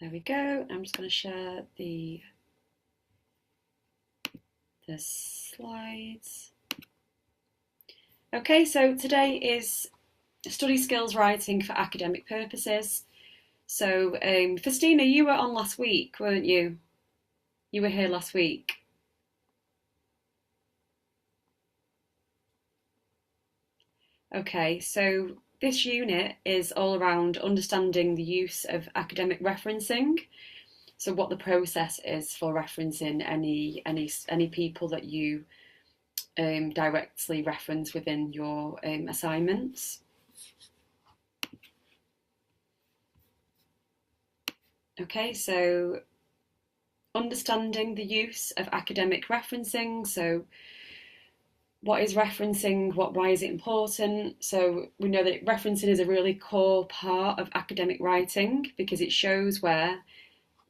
There we go. I'm just going to share the slides. Okay, so today is study skills writing for academic purposes. So, Festina, you were on last week, weren't you? You were here last week. Okay, so this unit is all around understanding the use of academic referencing. So what the process is for referencing any people that you directly reference within your assignments. Okay, so understanding the use of academic referencing. So what is referencing? Why is it important? So we know that referencing is a really core part of academic writing because it shows where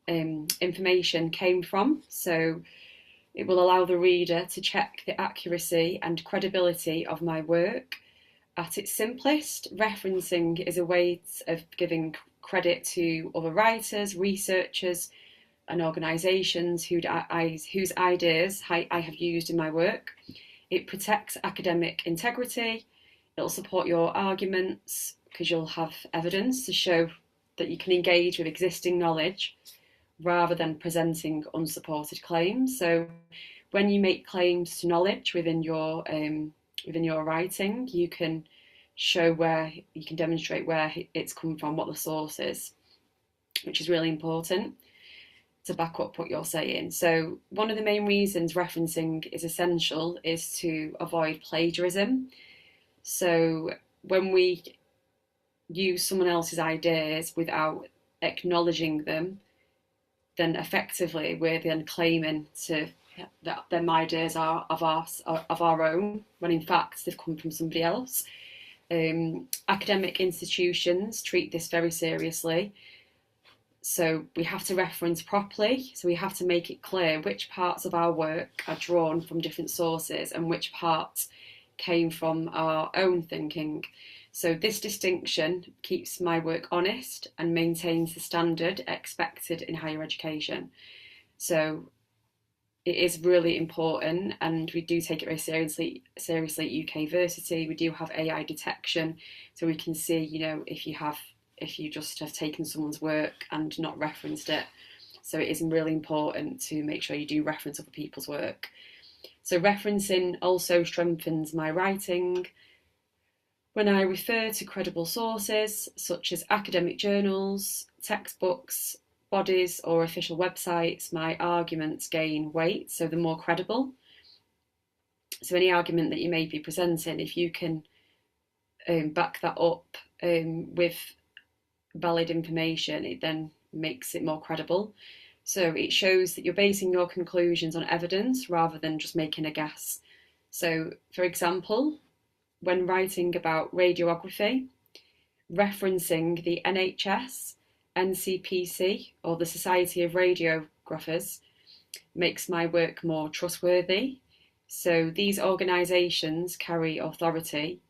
information came from. So it will allow the reader to check the accuracy and credibility of my work. At its simplest, referencing is a way of giving credit to other writers, researchers, and organisations whose ideas I have used in my work. It protects academic integrity. It'll support your arguments because you'll have evidence to show that you can engage with existing knowledge rather than presenting unsupported claims. So when you make claims to knowledge within your writing, you can demonstrate where it's come from, what the source is, which is really important to back up what you're saying. So one of the main reasons referencing is essential is to avoid plagiarism. So when we use someone else's ideas without acknowledging them, then effectively we're then claiming that them ideas are of our own, when in fact they've come from somebody else. Academic institutions treat this very seriously. So we have to reference properly. So we have to make it clear which parts of our work are drawn from different sources and which parts came from our own thinking. So this distinction keeps my work honest and maintains the standard expected in higher education. So it is really important, and we do take it very seriously at UK Versity. We do have AI detection, so we can see, if you just have taken someone's work and not referenced it. So it is really important to make sure you do reference other people's work. So referencing also strengthens my writing. When I refer to credible sources, such as academic journals, textbooks, bodies, or official websites, my arguments gain weight, so they're more credible. So any argument that you may be presenting, if you can back that up with valid information, it then makes it more credible. So it shows that you're basing your conclusions on evidence rather than just making a guess. So, for example, when writing about radiography, referencing the NHS, NCPC, or the Society of Radiographers makes my work more trustworthy. So these organisations carry authority.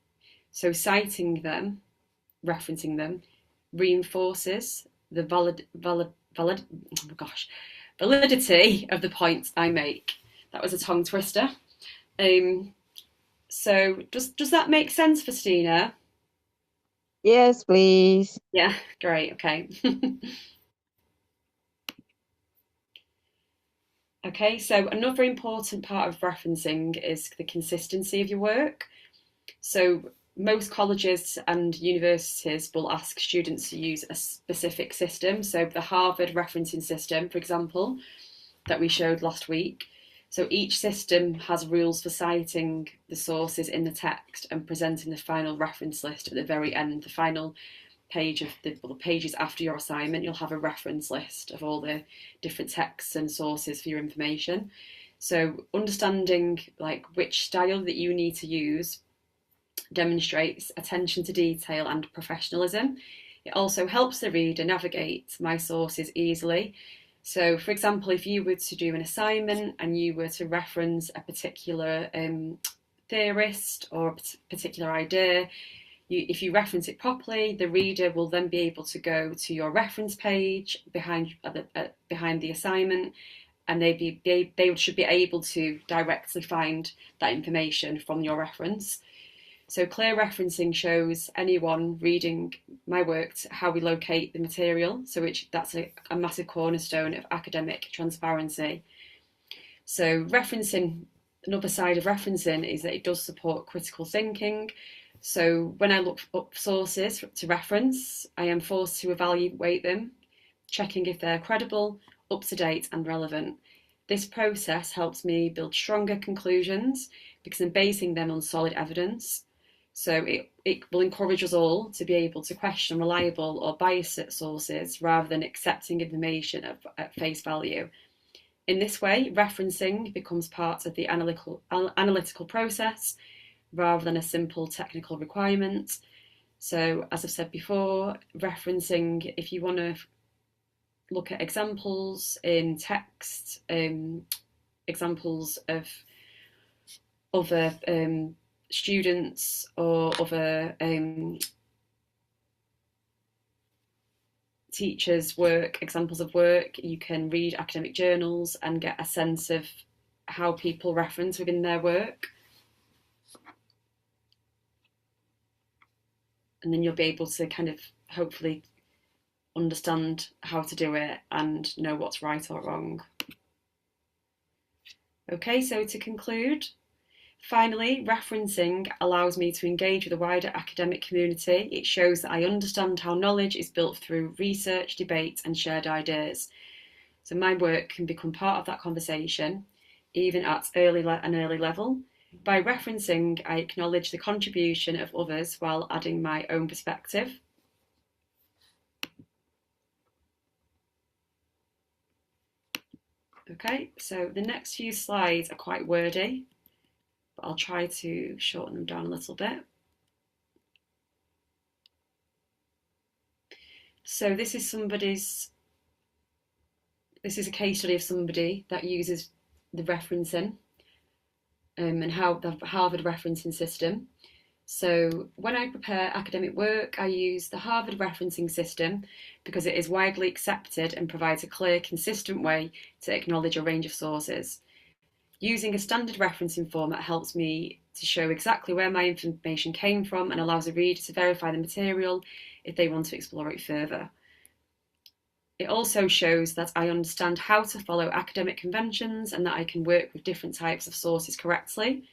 So citing them, referencing them, reinforces the validity of the points I make. That was a tongue twister. So does that make sense, Festina? Yes, please. Yeah, great, okay. Okay, so another important part of referencing is the consistency of your work. So most colleges and universities will ask students to use a specific system. So the Harvard referencing system, for example, that we showed last week. So each system has rules for citing the sources in the text and presenting the final reference list at the very end. The final page of the pages after your assignment, you'll have a reference list of all the different texts and sources for your information. So understanding which style that you need to use demonstrates attention to detail and professionalism. It also helps the reader navigate my sources easily. So, for example, if you were to do an assignment and you were to reference a particular theorist or a particular idea, if you reference it properly, the reader will then be able to go to your reference page behind the assignment, and they should be able to directly find that information from your reference. So clear referencing shows anyone reading my work how we locate the material, so that's a massive cornerstone of academic transparency. So referencing, another side of referencing is that it does support critical thinking. So when I look up sources to reference, I am forced to evaluate them, checking if they're credible, up to date and relevant. This process helps me build stronger conclusions because I'm basing them on solid evidence. So it will encourage us all to be able to question reliable or biased sources rather than accepting information at face value. In this way, referencing becomes part of the analytical process rather than a simple technical requirement. So, as I've said before, referencing, if you want to look at examples in text, examples of other students or other teachers' work, examples of work, you can read academic journals and get a sense of how people reference within their work. And then you'll be able to kind of hopefully understand how to do it and know what's right or wrong. Okay, so to conclude, finally, referencing allows me to engage with the wider academic community. It shows that I understand how knowledge is built through research, debate, and shared ideas. So my work can become part of that conversation, even at an early level. By referencing, I acknowledge the contribution of others while adding my own perspective. Okay, so the next few slides are quite wordy, but I'll try to shorten them down a little bit. So this is a case study of somebody that uses the referencing and how the Harvard referencing system. So when I prepare academic work, I use the Harvard referencing system because it is widely accepted and provides a clear, consistent way to acknowledge a range of sources. Using a standard referencing format helps me to show exactly where my information came from and allows a reader to verify the material if they want to explore it further. It also shows that I understand how to follow academic conventions and that I can work with different types of sources correctly.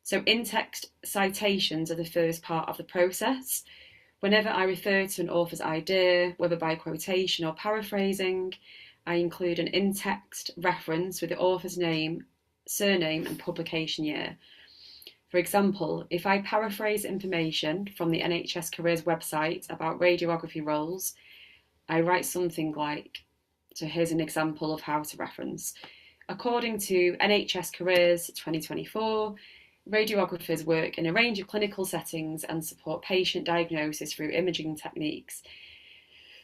So in-text citations are the first part of the process. Whenever I refer to an author's idea, whether by quotation or paraphrasing, I include an in-text reference with the author's name, surname, and publication year. For example, if I paraphrase information from the NHS Careers website about radiography roles, I write something like, so here's an example of how to reference. According to NHS Careers 2024, radiographers work in a range of clinical settings and support patient diagnosis through imaging techniques.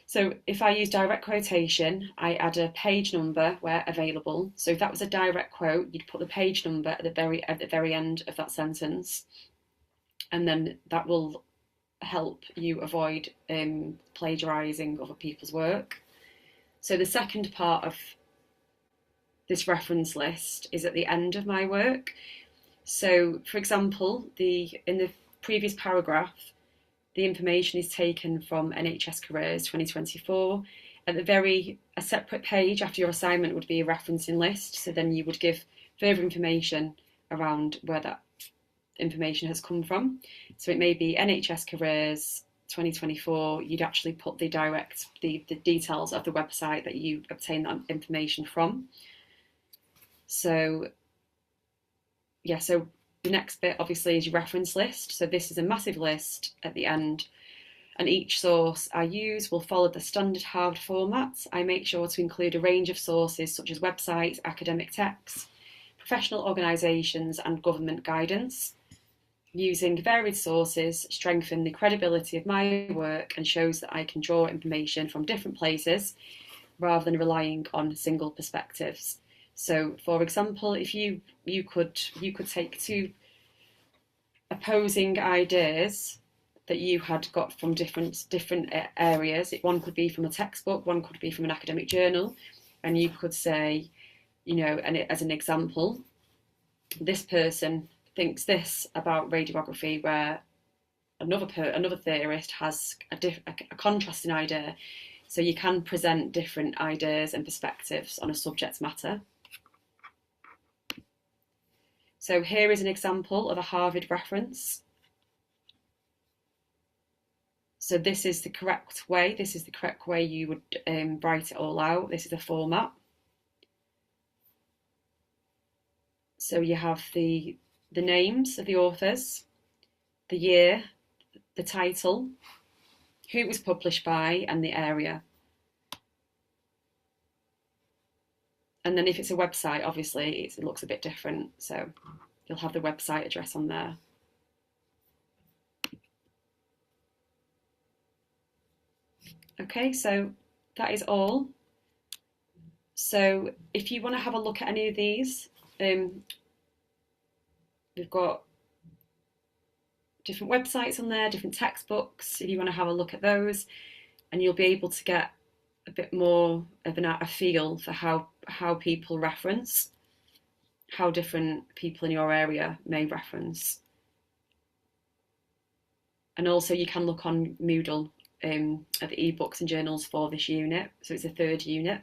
So if I use direct quotation, I add a page number where available. So if that was a direct quote, you'd put the page number at the very end of that sentence, and then that will help you avoid plagiarising other people's work. So the second part of this reference list is at the end of my work. So, for example, in the previous paragraph, the information is taken from NHS Careers 2024. A separate page after your assignment would be a referencing list. So then you would give further information around where that information has come from. So it may be NHS Careers 2024. You'd actually put the details of the website that you obtained that information from. So the next bit obviously is your reference list. So this is a massive list at the end, and each source I use will follow the standard Harvard format. I make sure to include a range of sources such as websites, academic texts, professional organisations and government guidance. Using varied sources strengthens the credibility of my work and shows that I can draw information from different places rather than relying on single perspectives. So, for example, if you could take two opposing ideas that you had got from different areas. One could be from a textbook, one could be from an academic journal, and you could say, you know, and as an example, this person thinks this about radiography, where another theorist has a contrasting idea. So you can present different ideas and perspectives on a subject matter. So here is an example of a Harvard reference. So this is the correct way. This is the correct way you would write it all out. This is the format. So you have the names of the authors, the year, the title, who it was published by, and the area. And then if it's a website, obviously it looks a bit different. So you'll have the website address on there. Okay, so that is all. So if you want to have a look at any of these, we've got different websites on there, different textbooks, if you want to have a look at those, and you'll be able to get a bit more of a feel for how people reference, how different people in your area may reference. And also you can look on Moodle at the ebooks and journals for this unit, so it's a third unit.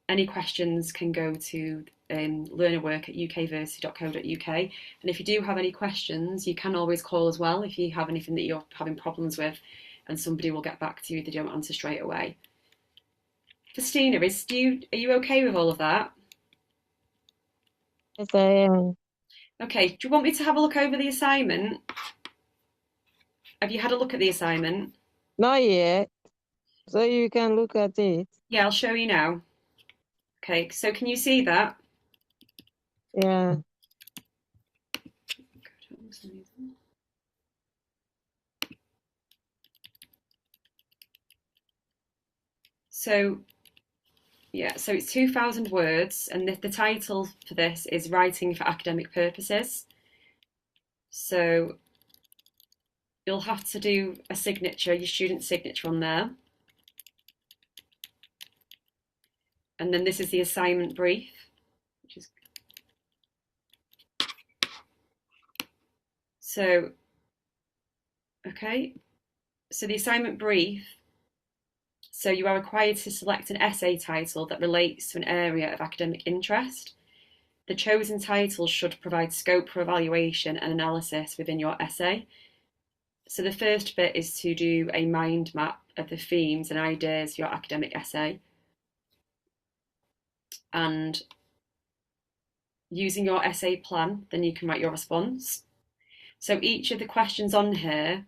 Any questions can go to learnerwork at ukversity.co.uk, and if you do have any questions, you can always call as well if you have anything that you're having problems with, and somebody will get back to you if they don't answer straight away. Festina, are you okay with all of that? Yes, I am. Okay, do you want me to have a look over the assignment? Have you had a look at the assignment? Not yet. So you can look at it. Yeah, I'll show you now. Okay, so can you see that? Yeah. So, yeah, so it's 2,000 words, and the title for this is Writing for Academic Purposes. So you'll have to do a signature, your student's signature on there. And then this is the assignment brief, which is so, okay. So the assignment brief, so you are required to select an essay title that relates to an area of academic interest. The chosen title should provide scope for evaluation and analysis within your essay. So the first bit is to do a mind map of the themes and ideas for your academic essay. And using your essay plan, then you can write your response. So each of the questions on here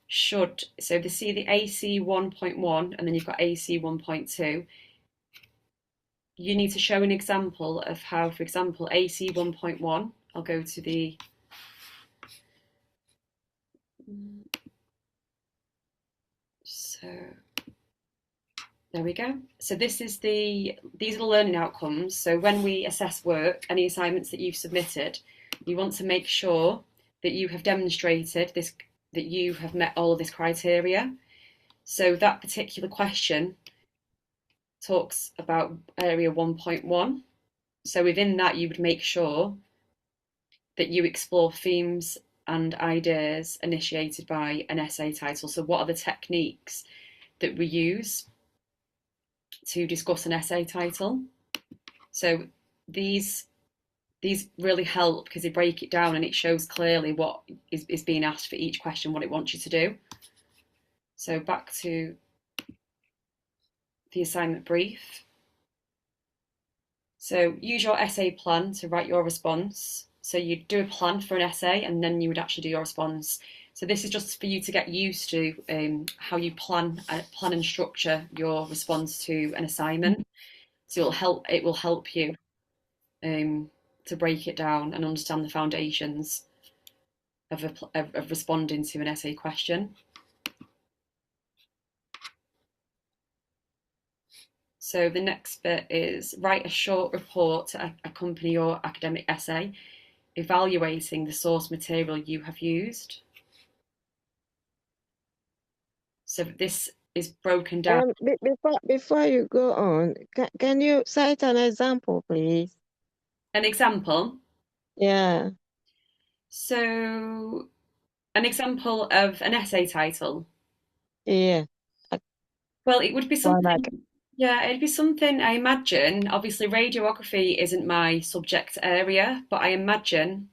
should, so they see the AC 1.1 and then you've got AC 1.2. You need to show an example of how, for example, AC 1.1, I'll go to the, so there we go. So these are the learning outcomes. So when we assess work, any assignments that you've submitted, you want to make sure that you have demonstrated this, that you have met all of this criteria. So that particular question talks about area 1.1. So within that, you would make sure that you explore themes and ideas initiated by an essay title. So what are the techniques that we use to discuss an essay title? So these really help because they break it down and it shows clearly what is being asked for each question, what it wants you to do. So back to the assignment brief. So use your essay plan to write your response. So you do a plan for an essay and then you would actually do your response. So this is just for you to get used to how you plan and structure your response to an assignment. So it will help you to break it down and understand the foundations of responding to an essay question. So the next bit is write a short report to accompany your academic essay. evaluating the source material you have used. So this is broken down. Before you go on, can you cite an example, please? An example. Yeah. So an example of an essay title. Yeah. I- Well, it would be Well, like, something, yeah, it'd be something I imagine. Obviously, radiography isn't my subject area, but I imagine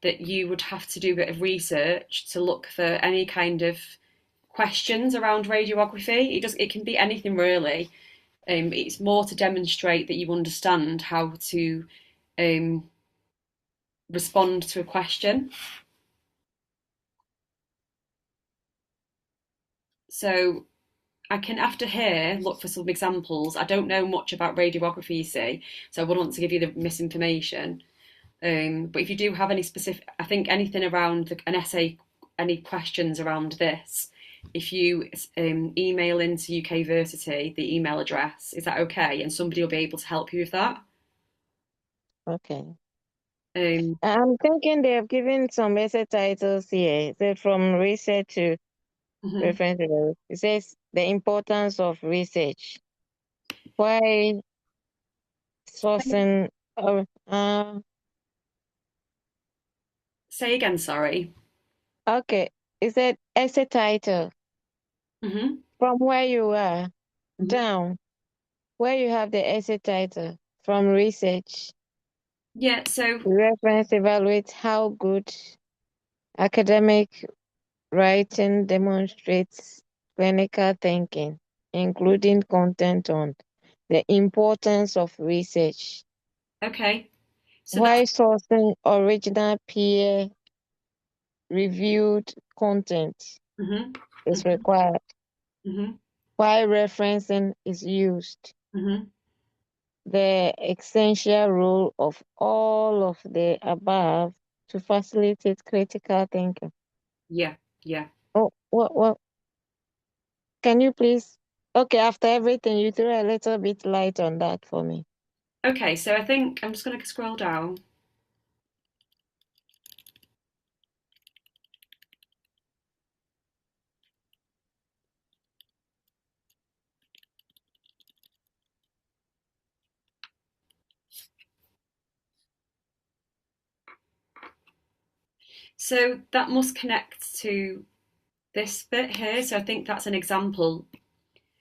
that you would have to do a bit of research to look for any kind of questions around radiography. It can be anything really. It's more to demonstrate that you understand how to um, respond to a question. So I can, after here, look for some examples. I don't know much about radiography, you see, so I wouldn't want to give you the misinformation. But if you do have any specific, I think anything around an essay, any questions around this, if you email into UK Versity the email address, is that okay? And somebody will be able to help you with that. okay. Um, I'm thinking they have given some essay titles here. So from research to mhm. reference. It says the importance of research. Why sourcing? Say again, sorry. Okay. It said essay title. Hmm. From where you are Hmm. down, where you have the essay title. From research. Yeah, so Reference evaluates how good academic writing demonstrates clinical thinking, including content on the importance of research. okay, so that's Why sourcing original peer-reviewed content hmm. is required. Hmm. Why referencing is used. Hmm. The essential role of all of the above to facilitate critical thinking. Yeah, yeah. Oh, what, can you please? Okay, after everything, you threw a little bit light on that for me. Okay, so I think I'm just going to scroll down. So that must connect to this bit here. So I think that's an example.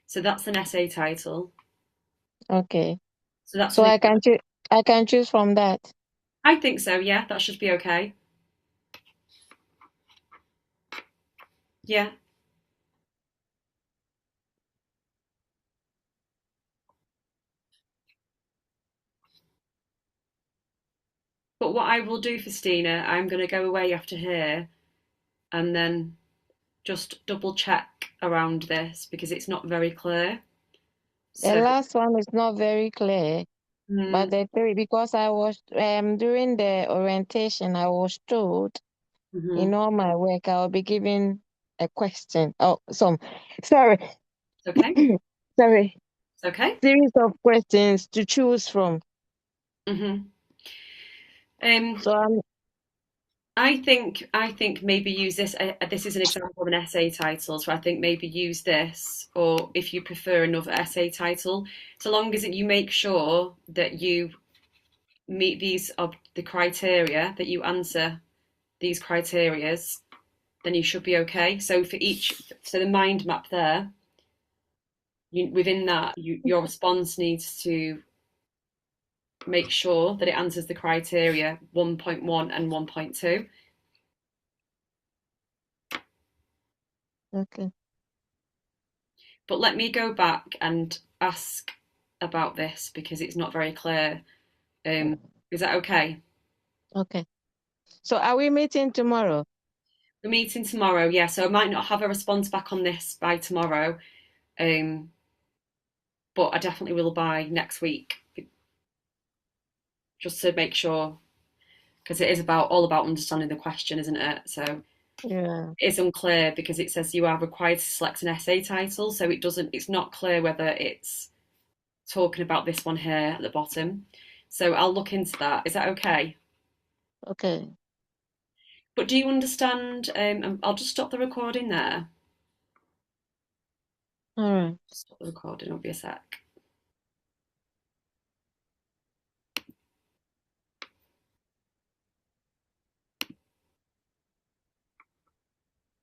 So that's an essay title. Okay, So that's so an. I can choose from that. I think so. Yeah, that should be okay. Yeah. But what I will do for Stina, I'm going to go away after here and then just double check around this because it's not very clear. The So. last one is not very clear, but Mm, the three, because I was during the orientation, I was told in mhm. all my work I'll be given a question. Oh, some sorry, It's okay. sorry, It's okay. series of questions to choose from. Hmm. Um, So I'm I think maybe use this. This is an example of an essay title, so I think maybe use this, or if you prefer another essay title, so long as you make sure that you meet these of the criteria, that you answer these criterias, then you should be okay. So for each, so the mind map there, within that, your response needs to make sure that it answers the criteria 1.1 and 1.2. okay. But let me go back and ask about this because it's not very clear. Is that okay? Okay. So are we meeting tomorrow? We're meeting tomorrow, yeah. So I might not have a response back on this by tomorrow, um, but I definitely will by next week, just to make sure, because it is about all about understanding the question, isn't it? So Yeah. it's unclear because it says you are required to select an essay title, so it's not clear whether it's talking about this one here at the bottom. So I'll look into that. Is that okay? Okay. But do you understand? I'll just stop the recording there. All right. Stop the recording, it'll be a sec.